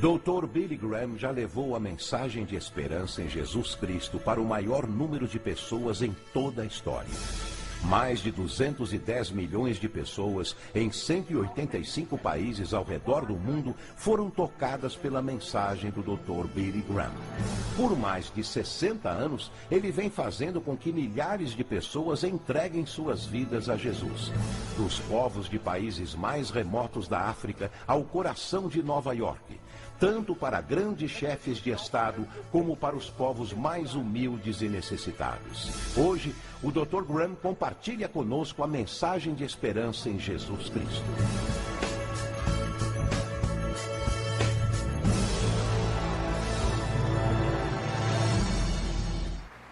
Dr. Billy Graham já levou a mensagem de esperança em Jesus Cristo para o maior número de pessoas em toda a história. Mais de 210 milhões de pessoas em 185 países ao redor do mundo foram tocadas pela mensagem do Dr. Billy Graham. Por mais de 60 anos, ele vem fazendo com que milhares de pessoas entreguem suas vidas a Jesus. Dos povos de países mais remotos da África ao coração de Nova York. Tanto para grandes chefes de Estado, como para os povos mais humildes e necessitados. Hoje, o Dr. Graham compartilha conosco a mensagem de esperança em Jesus Cristo.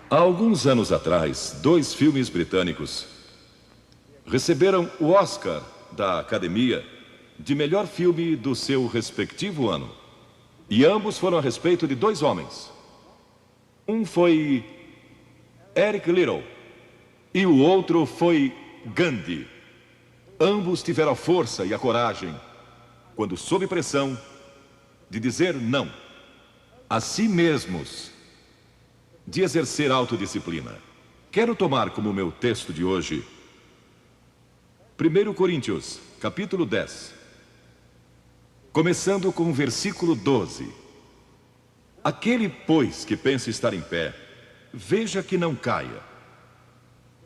Há alguns anos atrás, 2 filmes britânicos receberam o Oscar da Academia de melhor filme do seu respectivo ano. E ambos foram a respeito de 2 homens. Um foi Eric Liddell e o outro foi Gandhi. Ambos tiveram a força e a coragem, quando sob pressão, de dizer não a si mesmos, de exercer autodisciplina. Quero tomar como meu texto de hoje 1 Coríntios, capítulo 10. Começando com o versículo 12. Aquele, pois, que pensa estar em pé, veja que não caia.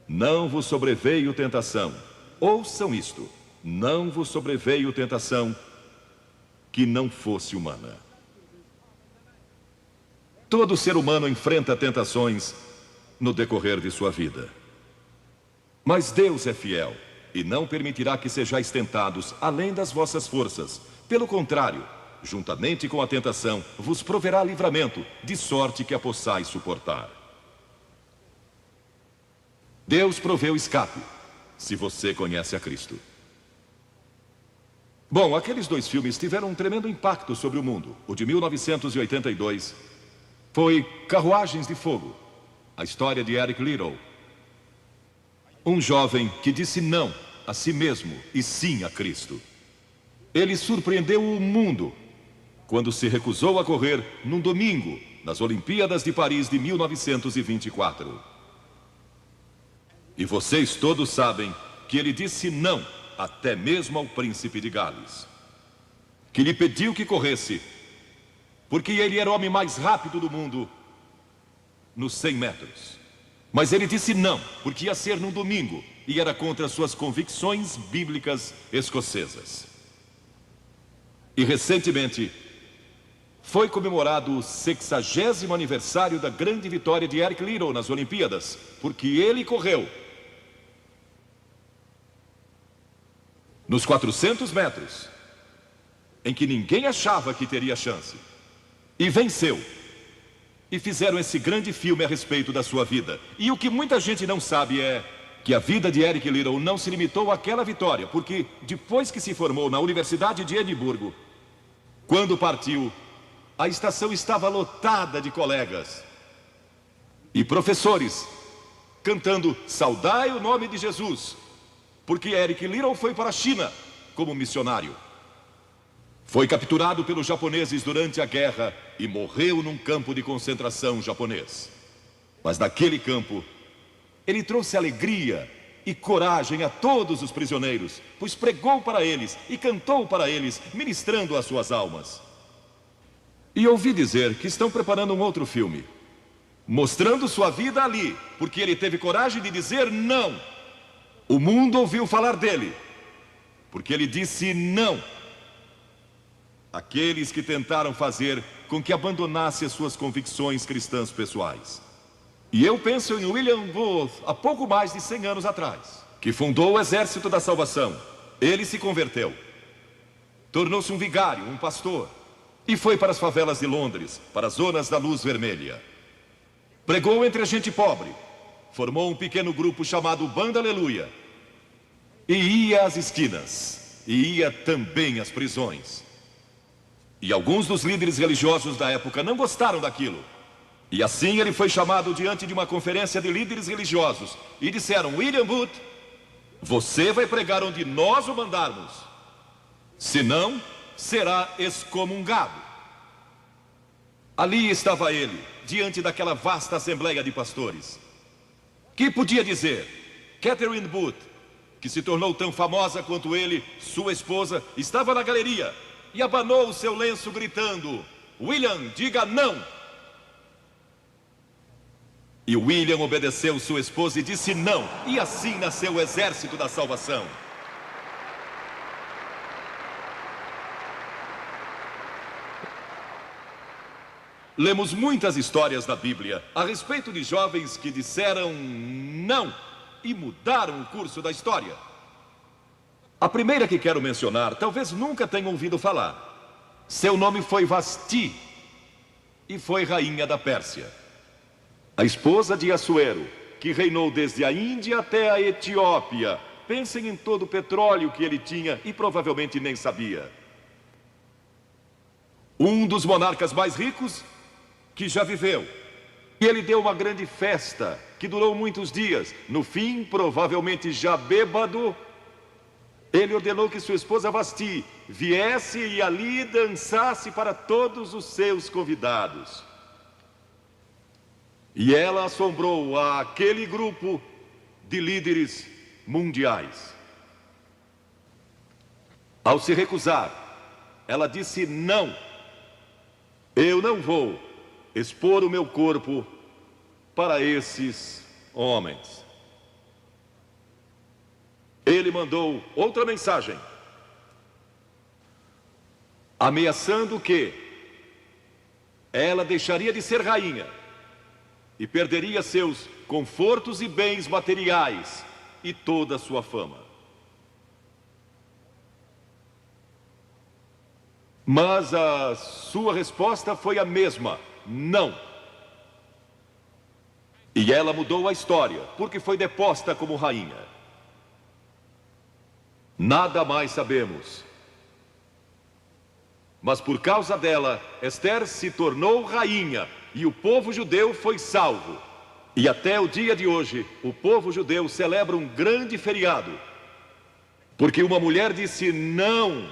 Não vos sobreveio tentação. Ouçam isto. Não vos sobreveio tentação que não fosse humana. Todo ser humano enfrenta tentações no decorrer de sua vida. Mas Deus é fiel e não permitirá que sejais tentados além das vossas forças. Pelo contrário, juntamente com a tentação, vos proverá livramento, de sorte que a possais suportar. Deus proveu escape, se você conhece a Cristo. Bom, aqueles 2 filmes tiveram um tremendo impacto sobre o mundo. O de 1982 foi Carruagens de Fogo, a história de Eric Liddell. Um jovem que disse não a si mesmo e sim a Cristo. Ele surpreendeu o mundo quando se recusou a correr num domingo nas Olimpíadas de Paris de 1924. E vocês todos sabem que ele disse não até mesmo ao príncipe de Gales, que lhe pediu que corresse, porque ele era o homem mais rápido do mundo nos 100 metros. Mas ele disse não, porque ia ser num domingo e era contra suas convicções bíblicas escocesas. E recentemente foi comemorado o 60º aniversário da grande vitória de Eric Liddell nas Olimpíadas, porque ele correu nos 400 metros, em que ninguém achava que teria chance, e venceu. E fizeram esse grande filme a respeito da sua vida. E o que muita gente não sabe é que a vida de Eric Liddell não se limitou àquela vitória, porque depois que se formou na Universidade de Edimburgo, quando partiu, a estação estava lotada de colegas e professores cantando "Saudai o nome de Jesus", porque Eric Liddell foi para a China como missionário. Foi capturado pelos japoneses durante a guerra e morreu num campo de concentração japonês. Mas naquele campo, ele trouxe alegria e coragem a todos os prisioneiros, pois pregou para eles e cantou para eles, ministrando as suas almas. E ouvi dizer que estão preparando um outro filme, mostrando sua vida ali, porque ele teve coragem de dizer não. O mundo ouviu falar dele, porque ele disse não àqueles que tentaram fazer com que abandonasse as suas convicções cristãs pessoais. E eu penso em William Booth, há pouco mais de 100 anos atrás, que fundou o Exército da Salvação. Ele se converteu, tornou-se um vigário, um pastor, e foi para as favelas de Londres, para as zonas da luz vermelha. Pregou entre a gente pobre, formou um pequeno grupo chamado Banda Aleluia, e ia às esquinas, e ia também às prisões. E alguns dos líderes religiosos da época não gostaram daquilo. E assim ele foi chamado diante de uma conferência de líderes religiosos e disseram: William Booth, você vai pregar onde nós o mandarmos, senão será excomungado. Ali estava ele, diante daquela vasta assembleia de pastores. Que podia dizer? Catherine Booth, que se tornou tão famosa quanto ele, sua esposa, estava na galeria e abanou o seu lenço gritando: William, diga não! E William obedeceu sua esposa e disse não, e assim nasceu o exército da salvação. Lemos muitas histórias na Bíblia a respeito de jovens que disseram não e mudaram o curso da história. A primeira que quero mencionar, talvez nunca tenham ouvido falar. Seu nome foi Vasti e foi rainha da Pérsia. A esposa de Assuero, que reinou desde a Índia até a Etiópia. Pensem em todo o petróleo que ele tinha e provavelmente nem sabia. Um dos monarcas mais ricos que já viveu. E ele deu uma grande festa que durou muitos dias. No fim, provavelmente já bêbado, ele ordenou que sua esposa Vasti viesse e ali dançasse para todos os seus convidados. E ela assombrou aquele grupo de líderes mundiais. Ao se recusar, ela disse não. Eu não vou expor o meu corpo para esses homens. Ele mandou outra mensagem, ameaçando que ela deixaria de ser rainha e perderia seus confortos e bens materiais e toda a sua fama. Mas a sua resposta foi a mesma: não. E ela mudou a história, porque foi deposta como rainha. Nada mais sabemos. Mas por causa dela, Esther se tornou rainha e o povo judeu foi salvo. E até o dia de hoje, o povo judeu celebra um grande feriado, porque uma mulher disse não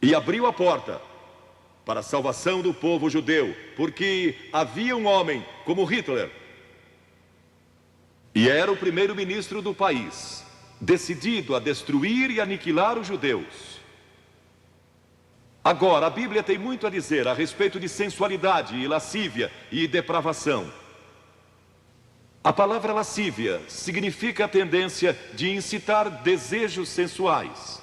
e abriu a porta para a salvação do povo judeu, porque havia um homem como Hitler, e era o primeiro-ministro do país, decidido a destruir e aniquilar os judeus. Agora, a Bíblia tem muito a dizer a respeito de sensualidade e lascívia e depravação. A palavra lascívia significa a tendência de incitar desejos sensuais.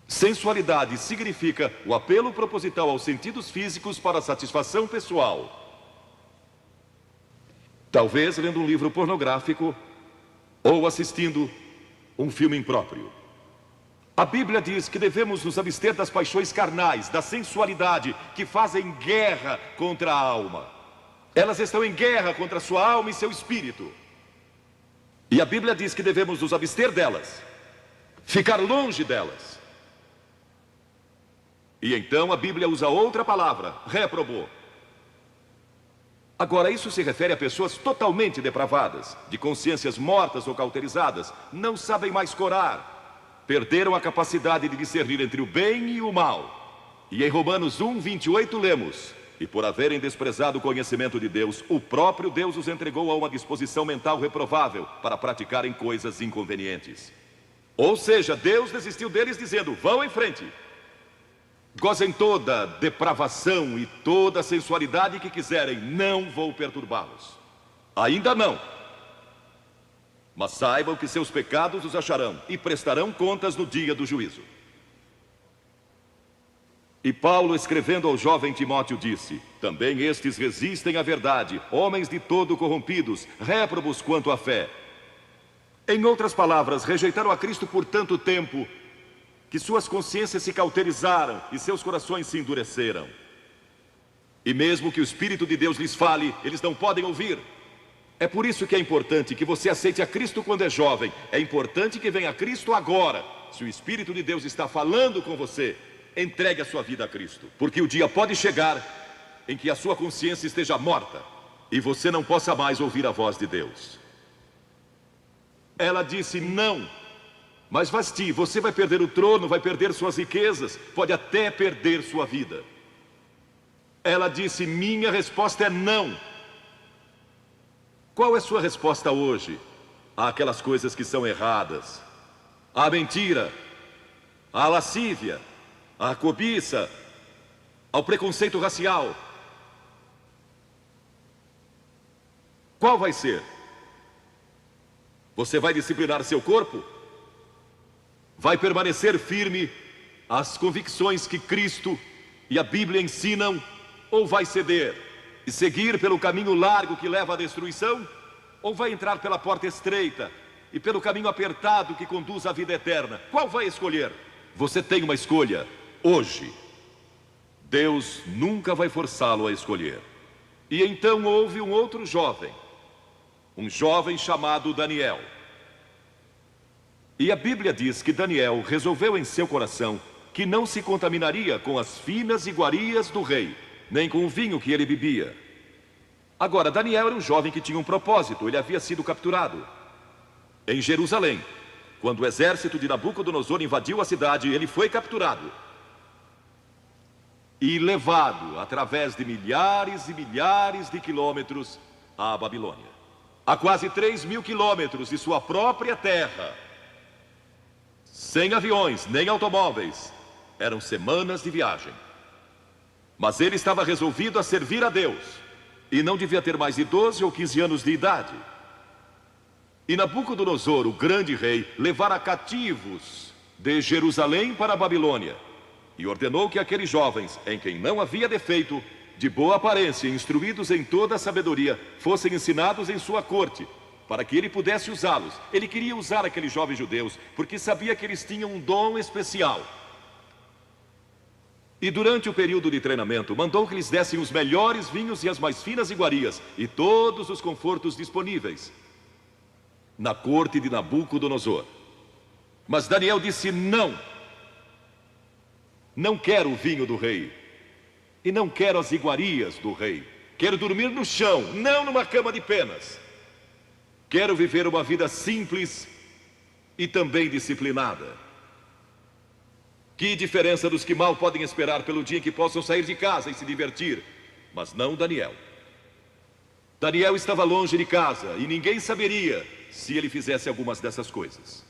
Sensualidade significa o apelo proposital aos sentidos físicos para satisfação pessoal. Talvez lendo um livro pornográfico ou assistindo um filme impróprio. A Bíblia diz que devemos nos abster das paixões carnais, da sensualidade, que fazem guerra contra a alma. Elas estão em guerra contra a sua alma e seu espírito. E a Bíblia diz que devemos nos abster delas, ficar longe delas. E então a Bíblia usa outra palavra, réprobo. Agora, isso se refere a pessoas totalmente depravadas, de consciências mortas ou cauterizadas, não sabem mais corar, perderam a capacidade de discernir entre o bem e o mal. E em Romanos 1:28 lemos: e por haverem desprezado o conhecimento de Deus, o próprio Deus os entregou a uma disposição mental reprovável para praticarem coisas inconvenientes. Ou seja, Deus desistiu deles dizendo: vão em frente, gozem toda depravação e toda sensualidade que quiserem, não vou perturbá-los. Ainda não. Mas saibam que seus pecados os acharão e prestarão contas no dia do juízo. E Paulo, escrevendo ao jovem Timóteo, disse: também estes resistem à verdade, homens de todo corrompidos, réprobos quanto à fé. Em outras palavras, rejeitaram a Cristo por tanto tempo que suas consciências se cauterizaram e seus corações se endureceram. E mesmo que o Espírito de Deus lhes fale, eles não podem ouvir. É por isso que é importante que você aceite a Cristo quando é jovem. É importante que venha a Cristo agora. Se o Espírito de Deus está falando com você, entregue a sua vida a Cristo. Porque o dia pode chegar em que a sua consciência esteja morta e você não possa mais ouvir a voz de Deus. Ela disse não. Mas Vasti, você vai perder o trono, vai perder suas riquezas, pode até perder sua vida. Ela disse: minha resposta é não. Qual é sua resposta hoje àquelas coisas que são erradas? À mentira, à lascívia, à cobiça, ao preconceito racial? Qual vai ser? Você vai disciplinar seu corpo? Vai permanecer firme às convicções que Cristo e a Bíblia ensinam? Ou vai ceder e seguir pelo caminho largo que leva à destruição? Ou vai entrar pela porta estreita e pelo caminho apertado que conduz à vida eterna? Qual vai escolher? Você tem uma escolha hoje. Deus nunca vai forçá-lo a escolher. E então houve um outro jovem, um jovem chamado Daniel. E a Bíblia diz que Daniel resolveu em seu coração que não se contaminaria com as finas iguarias do rei, nem com o vinho que ele bebia. Agora, Daniel era um jovem que tinha um propósito. Ele havia sido capturado em Jerusalém. Quando o exército de Nabucodonosor invadiu a cidade, ele foi capturado e levado através de milhares e milhares de quilômetros à Babilônia. A quase 3.000 quilômetros de sua própria terra, sem aviões nem automóveis. Eram semanas de viagem. Mas ele estava resolvido a servir a Deus, e não devia ter mais de 12 ou 15 anos de idade. E Nabucodonosor, o grande rei, levara cativos de Jerusalém para a Babilônia, e ordenou que aqueles jovens, em quem não havia defeito, de boa aparência, instruídos em toda a sabedoria, fossem ensinados em sua corte, para que ele pudesse usá-los. Ele queria usar aqueles jovens judeus, porque sabia que eles tinham um dom especial. E durante o período de treinamento, mandou que lhes dessem os melhores vinhos e as mais finas iguarias, e todos os confortos disponíveis na corte de Nabucodonosor. Mas Daniel disse: não, não quero o vinho do rei, e não quero as iguarias do rei. Quero dormir no chão, não numa cama de penas. Quero viver uma vida simples e também disciplinada. Que diferença dos que mal podem esperar pelo dia em que possam sair de casa e se divertir. Mas não Daniel. Daniel estava longe de casa e ninguém saberia se ele fizesse algumas dessas coisas.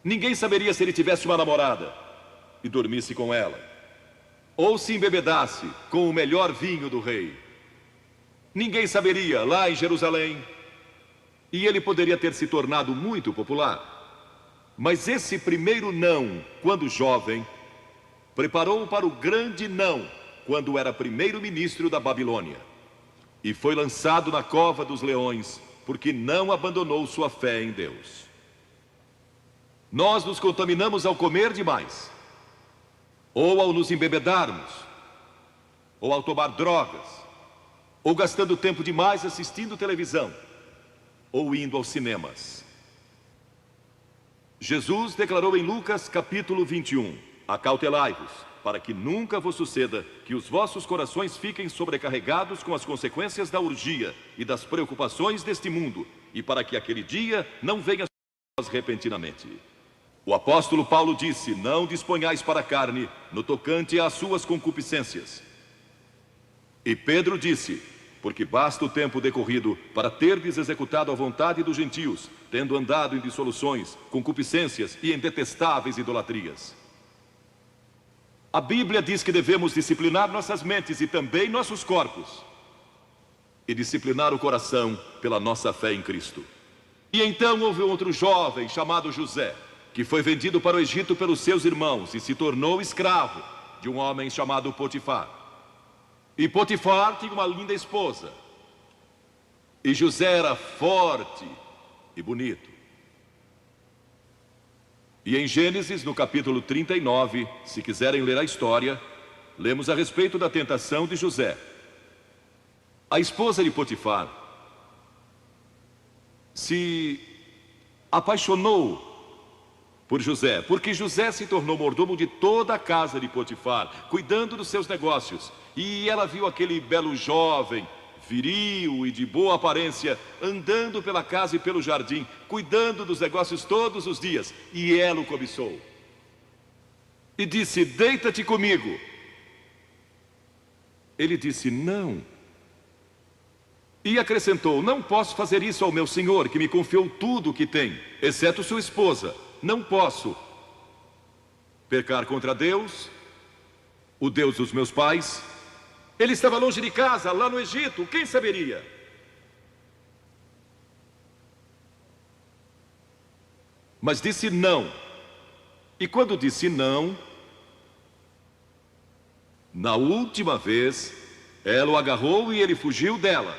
Ninguém saberia se ele tivesse uma namorada e dormisse com ela, ou se embebedasse com o melhor vinho do rei. Ninguém saberia lá em Jerusalém, e ele poderia ter se tornado muito popular. Mas esse primeiro não, quando jovem, preparou-o para o grande não, quando era primeiro-ministro da Babilônia. E foi lançado na cova dos leões, porque não abandonou sua fé em Deus. Nós nos contaminamos ao comer demais, ou ao nos embebedarmos, ou ao tomar drogas, ou gastando tempo demais assistindo televisão, ou indo aos cinemas. Jesus declarou em Lucas capítulo 21: acautelai-vos, para que nunca vos suceda que os vossos corações fiquem sobrecarregados com as consequências da orgia e das preocupações deste mundo, e para que aquele dia não venha sobre vós repentinamente. O apóstolo Paulo disse: não disponhais para a carne no tocante às suas concupiscências. E Pedro disse: porque basta o tempo decorrido para terdes executado a vontade dos gentios, tendo andado em dissoluções, concupiscências e em detestáveis idolatrias. A Bíblia diz que devemos disciplinar nossas mentes e também nossos corpos, e disciplinar o coração pela nossa fé em Cristo. E então houve outro jovem chamado José, que foi vendido para o Egito pelos seus irmãos e se tornou escravo de um homem chamado Potifar. E Potifar tinha uma linda esposa, e José era forte e bonito. E em Gênesis, no capítulo 39, se quiserem ler a história, lemos a respeito da tentação de José. A esposa de Potifar se apaixonou por José, porque José se tornou mordomo de toda a casa de Potifar, cuidando dos seus negócios. E ela viu aquele belo jovem, viril e de boa aparência, andando pela casa e pelo jardim, cuidando dos negócios todos os dias. E ela o cobiçou e disse: deita-te comigo. Ele disse: não. E acrescentou: não posso fazer isso ao meu senhor, que me confiou tudo o que tem, exceto sua esposa. Não posso pecar contra Deus, o Deus dos meus pais. Ele estava longe de casa, lá no Egito, quem saberia? Mas disse não. E quando disse não, na última vez, ela o agarrou e ele fugiu dela,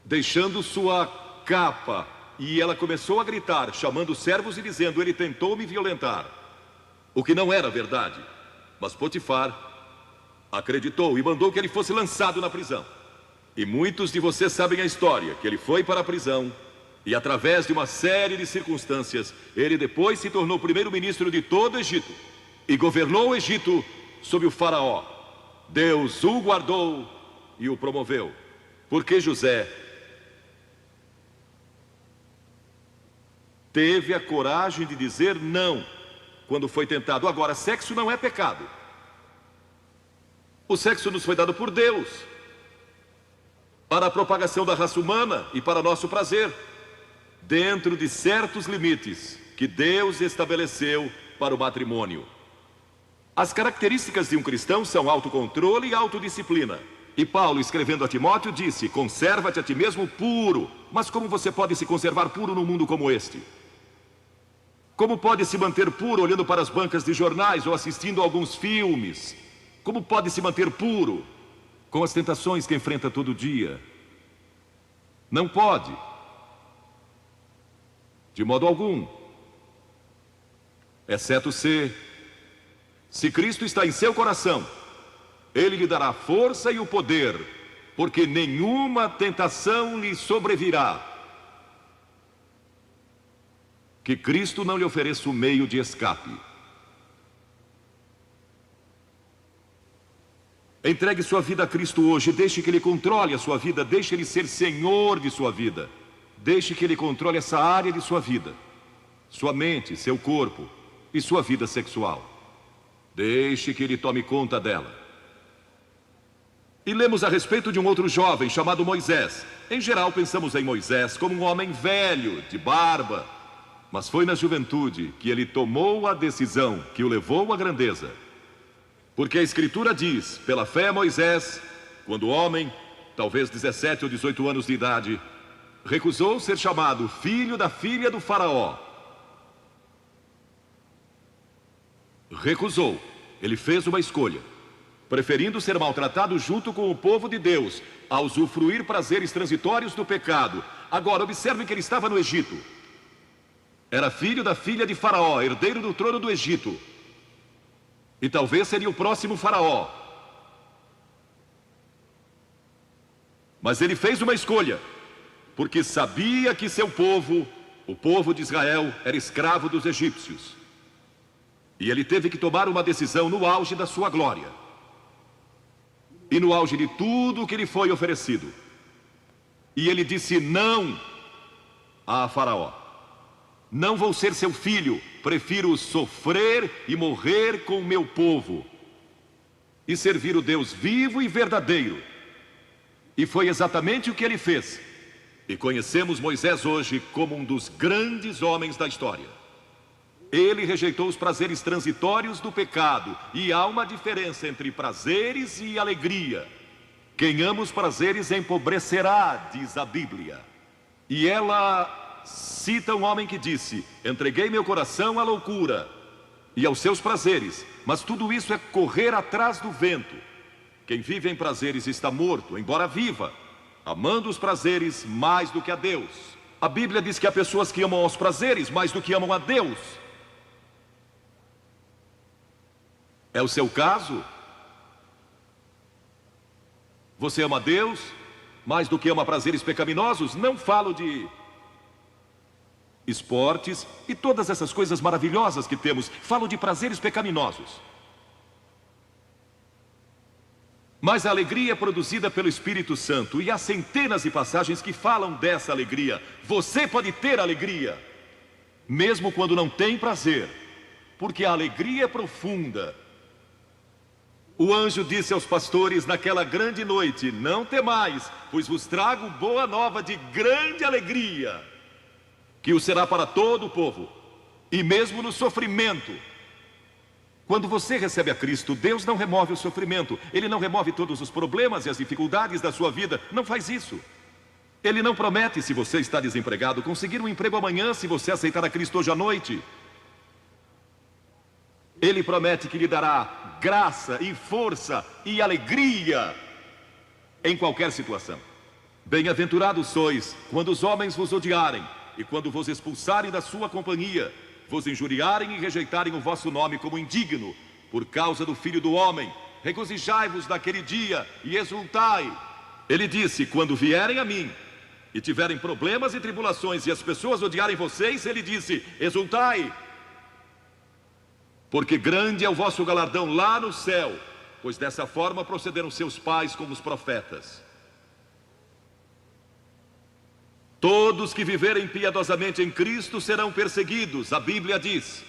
deixando sua capa. E ela começou a gritar, chamando os servos e dizendo: ele tentou me violentar. O que não era verdade. Mas Potifar acreditou e mandou que ele fosse lançado na prisão. E muitos de vocês sabem a história, que ele foi para a prisão. E através de uma série de circunstâncias, ele depois se tornou primeiro-ministro de todo o Egito. E governou o Egito sob o faraó. Deus o guardou e o promoveu. Porque José teve a coragem de dizer não quando foi tentado. Agora, sexo não é pecado. O sexo nos foi dado por Deus para a propagação da raça humana e para nosso prazer, dentro de certos limites que Deus estabeleceu para o matrimônio. As características de um cristão são autocontrole e autodisciplina. E Paulo, escrevendo a Timóteo, disse: conserva-te a ti mesmo puro. Mas como você pode se conservar puro num mundo como este? Como pode se manter puro olhando para as bancas de jornais ou assistindo a alguns filmes? Como pode se manter puro com as tentações que enfrenta todo dia? Não pode. De modo algum. Exceto se Cristo está em seu coração, Ele lhe dará a força e o poder, porque nenhuma tentação lhe sobrevirá que Cristo não lhe ofereça o meio de escape. Entregue sua vida a Cristo hoje, deixe que Ele controle a sua vida, deixe Ele ser Senhor de sua vida. Deixe que Ele controle essa área de sua vida, sua mente, seu corpo e sua vida sexual. Deixe que Ele tome conta dela. E lemos a respeito de um outro jovem chamado Moisés. Em geral pensamos em Moisés como um homem velho, de barba. Mas foi na juventude que ele tomou a decisão que o levou à grandeza. Porque a Escritura diz: pela fé Moisés, quando homem, talvez 17 ou 18 anos de idade, recusou ser chamado filho da filha do faraó. Recusou. Ele fez uma escolha, preferindo ser maltratado junto com o povo de Deus, a usufruir prazeres transitórios do pecado. Agora, observe que ele estava no Egito. Era filho da filha de faraó, herdeiro do trono do Egito. E talvez seria o próximo faraó. Mas ele fez uma escolha, porque sabia que seu povo, o povo de Israel, era escravo dos egípcios. E ele teve que tomar uma decisão no auge da sua glória. E no auge de tudo o que lhe foi oferecido. E ele disse não a Faraó. Não vou ser seu filho, prefiro sofrer e morrer com o meu povo. E servir o Deus vivo e verdadeiro. E foi exatamente o que ele fez. E conhecemos Moisés hoje como um dos grandes homens da história. Ele rejeitou os prazeres transitórios do pecado. E há uma diferença entre prazeres e alegria. Quem ama os prazeres empobrecerá, diz a Bíblia. E ela cita um homem que disse: entreguei meu coração à loucura e aos seus prazeres, mas tudo isso é correr atrás do vento. Quem vive em prazeres está morto, embora viva, amando os prazeres mais do que a Deus. A Bíblia diz que há pessoas que amam os prazeres mais do que amam a Deus. É o seu caso? Você ama Deus mais do que ama prazeres pecaminosos? Não falo de esportes e todas essas coisas maravilhosas que temos. Falo de prazeres pecaminosos. Mas a alegria é produzida pelo Espírito Santo. E há centenas de passagens que falam dessa alegria. Você pode ter alegria, mesmo quando não tem prazer, porque a alegria é profunda. O anjo disse aos pastores naquela grande noite: não temais, pois vos trago boa nova de grande alegria, que o será para todo o povo. E mesmo no sofrimento, quando você recebe a Cristo, Deus não remove o sofrimento. Ele não remove todos os problemas e as dificuldades da sua vida. Não faz isso. Ele não promete, se você está desempregado, conseguir um emprego amanhã se você aceitar a Cristo hoje à noite. Ele promete que lhe dará graça e força e alegria em qualquer situação. Bem-aventurados sois quando os homens vos odiarem e quando vos expulsarem da sua companhia, vos injuriarem e rejeitarem o vosso nome como indigno, por causa do Filho do Homem. Regozijai-vos naquele dia e exultai. Ele disse: quando vierem a mim e tiverem problemas e tribulações e as pessoas odiarem vocês, ele disse: exultai, porque grande é o vosso galardão lá no céu, pois dessa forma procederam seus pais com os profetas. Todos que viverem piedosamente em Cristo serão perseguidos, a Bíblia diz.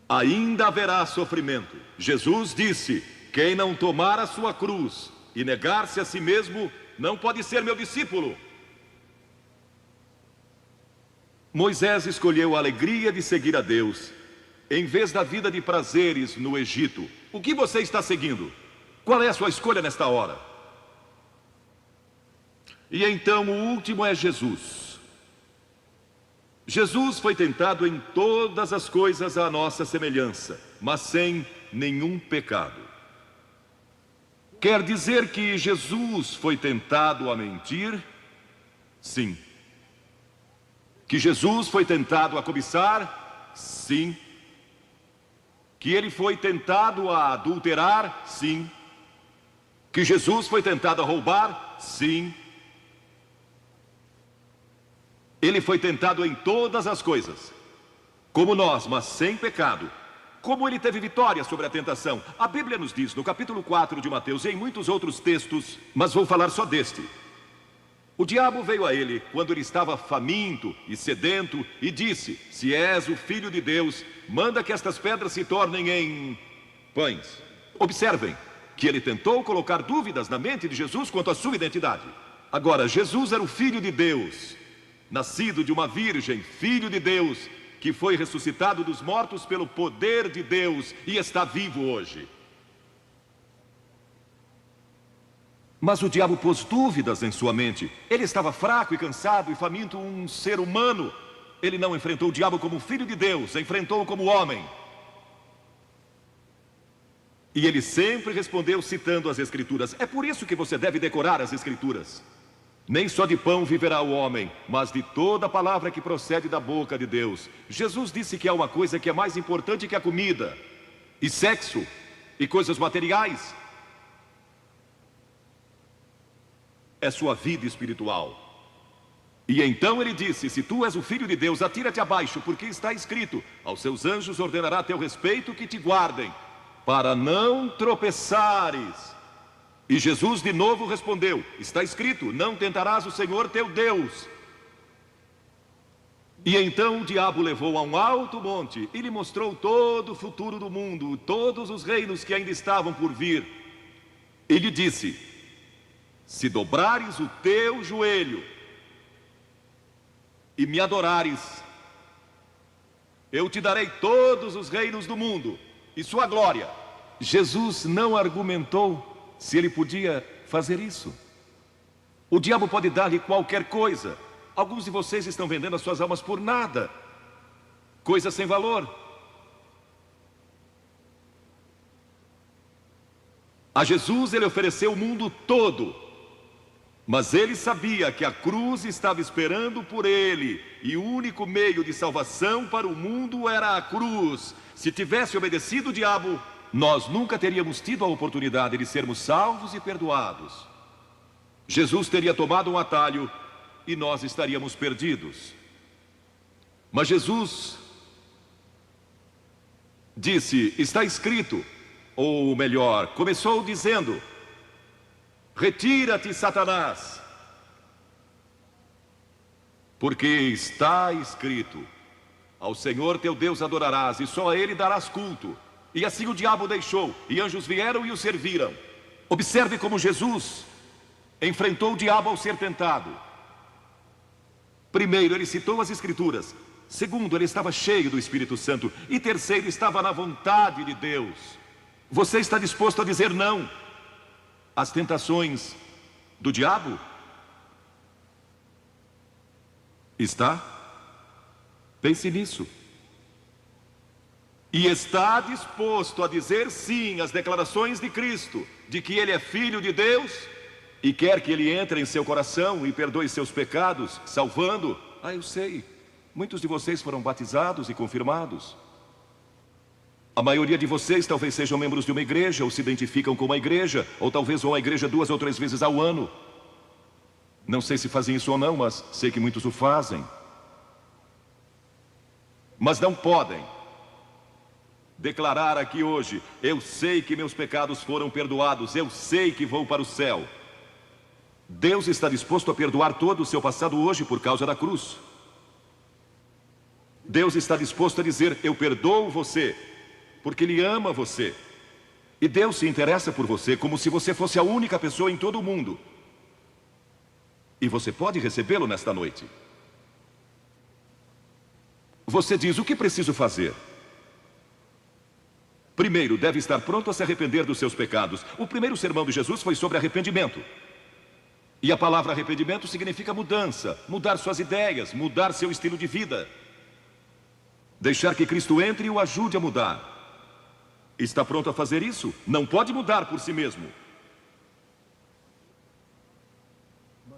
Ainda haverá sofrimento. Jesus disse: quem não tomar a sua cruz e negar-se a si mesmo, não pode ser meu discípulo. Moisés escolheu a alegria de seguir a Deus, em vez da vida de prazeres no Egito. O que você está seguindo? Qual é a sua escolha nesta hora? E então o último é Jesus. Jesus foi tentado em todas as coisas à nossa semelhança, mas sem nenhum pecado. Quer dizer que Jesus foi tentado a mentir? Sim. Que Jesus foi tentado a cobiçar? Sim. Que ele foi tentado a adulterar? Sim. Que Jesus foi tentado a roubar? Sim. Ele foi tentado em todas as coisas, como nós, mas sem pecado. Como ele teve vitória sobre a tentação? A Bíblia nos diz no capítulo 4 de Mateus e em muitos outros textos, mas vou falar só deste. O diabo veio a ele quando ele estava faminto e sedento e disse: se és o Filho de Deus, manda que estas pedras se tornem em pães. Observem que ele tentou colocar dúvidas na mente de Jesus quanto à sua identidade. Agora, Jesus era o Filho de Deus, nascido de uma virgem, Filho de Deus, que foi ressuscitado dos mortos pelo poder de Deus e está vivo hoje. Mas o diabo pôs dúvidas em sua mente. Ele estava fraco e cansado e faminto, um ser humano. Ele não enfrentou o diabo como Filho de Deus, enfrentou-o como homem. E ele sempre respondeu citando as Escrituras. É por isso que você deve decorar as Escrituras. Nem só de pão viverá o homem, mas de toda palavra que procede da boca de Deus. Jesus disse que há uma coisa que é mais importante que a comida, e sexo, e coisas materiais. É sua vida espiritual. E então ele disse: se tu és o Filho de Deus, atira-te abaixo, porque está escrito: aos seus anjos ordenará a teu respeito que te guardem, para não tropeçares. E Jesus de novo respondeu: está escrito, não tentarás o Senhor teu Deus. E então o diabo levou a um alto monte e lhe mostrou todo o futuro do mundo, todos os reinos que ainda estavam por vir. E lhe disse: se dobrares o teu joelho e me adorares, eu te darei todos os reinos do mundo e sua glória. Jesus não argumentou se ele podia fazer isso. O diabo pode dar-lhe qualquer coisa. Alguns de vocês estão vendendo as suas almas por nada, coisas sem valor. A Jesus ele ofereceu o mundo todo, mas ele sabia que a cruz estava esperando por ele, e o único meio de salvação para o mundo era a cruz. Se tivesse obedecido o diabo, nós nunca teríamos tido a oportunidade de sermos salvos e perdoados. Jesus teria tomado um atalho e nós estaríamos perdidos. Mas Jesus disse: está escrito, ou melhor, começou dizendo: retira-te, Satanás, porque está escrito: ao Senhor teu Deus adorarás e só a Ele darás culto. E assim o diabo o deixou, e anjos vieram e o serviram. Observe como Jesus enfrentou o diabo ao ser tentado. Primeiro, ele citou as Escrituras. Segundo, ele estava cheio do Espírito Santo. E terceiro, estava na vontade de Deus. Você está disposto a dizer não às tentações do diabo? Está? Pense nisso. E está disposto a dizer sim às declarações de Cristo, de que Ele é Filho de Deus, e quer que Ele entre em seu coração e perdoe seus pecados, salvando? Ah, eu sei, muitos de vocês foram batizados e confirmados. A maioria de vocês talvez sejam membros de uma igreja, ou se identificam com uma igreja, ou talvez vão à igreja 2 ou 3 vezes ao ano. Não sei se fazem isso ou não, mas sei que muitos o fazem. Mas não podem declarar aqui hoje: eu sei que meus pecados foram perdoados, eu sei que vou para o céu. Deus está disposto a perdoar todo o seu passado hoje por causa da cruz. Deus está disposto a dizer: eu perdoo você, porque Ele ama você. E Deus se interessa por você como se você fosse a única pessoa em todo o mundo. E você pode recebê-lo nesta noite. Você diz: o que preciso fazer? Primeiro, deve estar pronto a se arrepender dos seus pecados. O primeiro sermão de Jesus foi sobre arrependimento. E a palavra arrependimento significa mudança, mudar suas ideias, mudar seu estilo de vida. Deixar que Cristo entre e o ajude a mudar. Está pronto a fazer isso? Não pode mudar por si mesmo.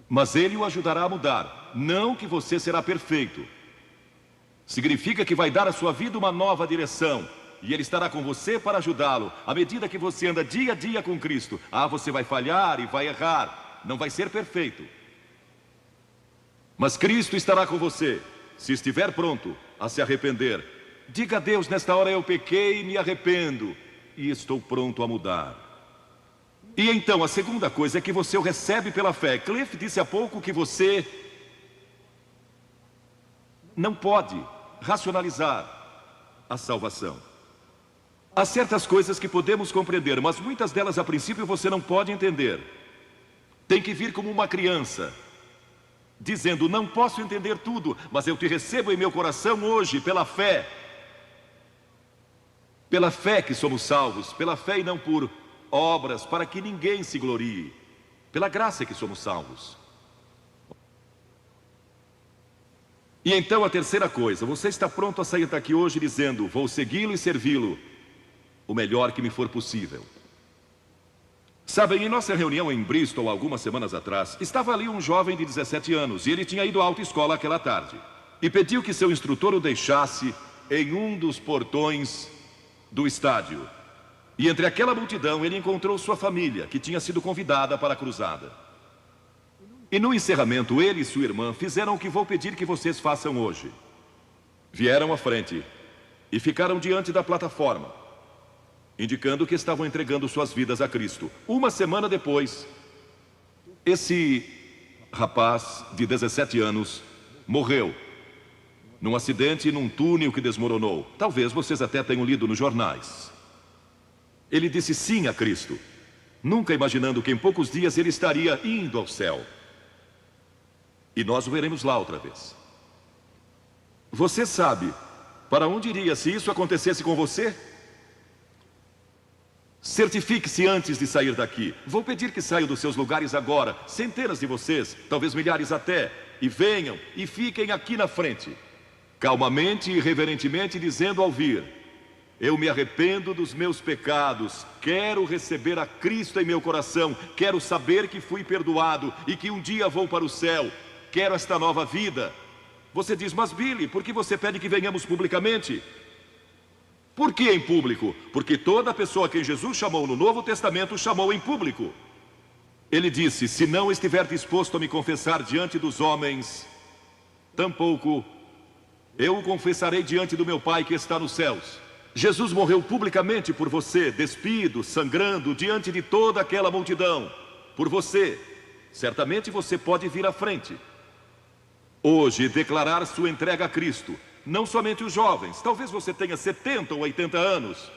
Mas Ele o ajudará a mudar. Não que você será perfeito. Significa que vai dar à sua vida uma nova direção. E Ele estará com você para ajudá-lo. À medida que você anda dia a dia com Cristo. Ah, você vai falhar e vai errar. Não vai ser perfeito. Mas Cristo estará com você. Se estiver pronto a se arrepender, diga a Deus: nesta hora eu pequei e me arrependo. E estou pronto a mudar. E então a segunda coisa é que você o recebe pela fé. Cliff disse há pouco que você não pode racionalizar a salvação. Há certas coisas que podemos compreender, mas muitas delas a princípio você não pode entender. Tem que vir como uma criança, dizendo: não posso entender tudo, mas eu te recebo em meu coração hoje pela fé. Pela fé que somos salvos, pela fé e não por obras, para que ninguém se glorie. Pela graça que somos salvos. E então a terceira coisa: você está pronto a sair daqui hoje dizendo: vou segui-lo e servi-lo o melhor que me for possível. Sabem, em nossa reunião em Bristol, algumas semanas atrás, estava ali um jovem de 17 anos, e ele tinha ido à autoescola aquela tarde. E pediu que seu instrutor o deixasse em um dos portões do estádio. E entre aquela multidão, ele encontrou sua família, que tinha sido convidada para a cruzada. E no encerramento, ele e sua irmã fizeram o que vou pedir que vocês façam hoje. Vieram à frente e ficaram diante da plataforma, indicando que estavam entregando suas vidas a Cristo. Uma semana depois, esse rapaz de 17 anos morreu num acidente num túnel que desmoronou. Talvez vocês até tenham lido nos jornais. Ele disse sim a Cristo, nunca imaginando que em poucos dias ele estaria indo ao céu. E nós o veremos lá outra vez. Você sabe para onde iria se isso acontecesse com você? Certifique-se antes de sair daqui. Vou pedir que saiam dos seus lugares agora, centenas de vocês, talvez milhares até, e venham e fiquem aqui na frente, calmamente e reverentemente, dizendo ao vir: eu me arrependo dos meus pecados, quero receber a Cristo em meu coração, quero saber que fui perdoado e que um dia vou para o céu, quero esta nova vida. Você diz: mas Billy, por que você pede que venhamos publicamente? Por que em público? Porque toda pessoa a quem Jesus chamou no Novo Testamento chamou em público. Ele disse: se não estiver disposto a me confessar diante dos homens, tampouco eu o confessarei diante do meu Pai que está nos céus. Jesus morreu publicamente por você, despido, sangrando, diante de toda aquela multidão. Por você. Certamente você pode vir à frente hoje declarar sua entrega a Cristo. Não somente os jovens, talvez você tenha 70 ou 80 anos.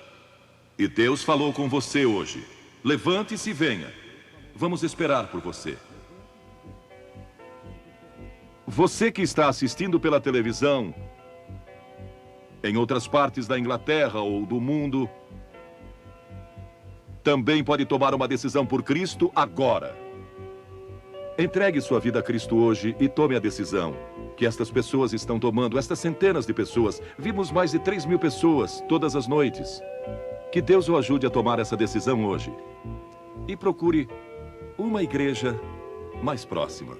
E Deus falou com você hoje. Levante-se e venha. Vamos esperar por você. Você que está assistindo pela televisão, em outras partes da Inglaterra ou do mundo, também pode tomar uma decisão por Cristo agora. Entregue sua vida a Cristo hoje e tome a decisão que estas pessoas estão tomando, estas centenas de pessoas. Vimos mais de 3.000 pessoas todas as noites. Que Deus o ajude a tomar essa decisão hoje. E procure uma igreja mais próxima.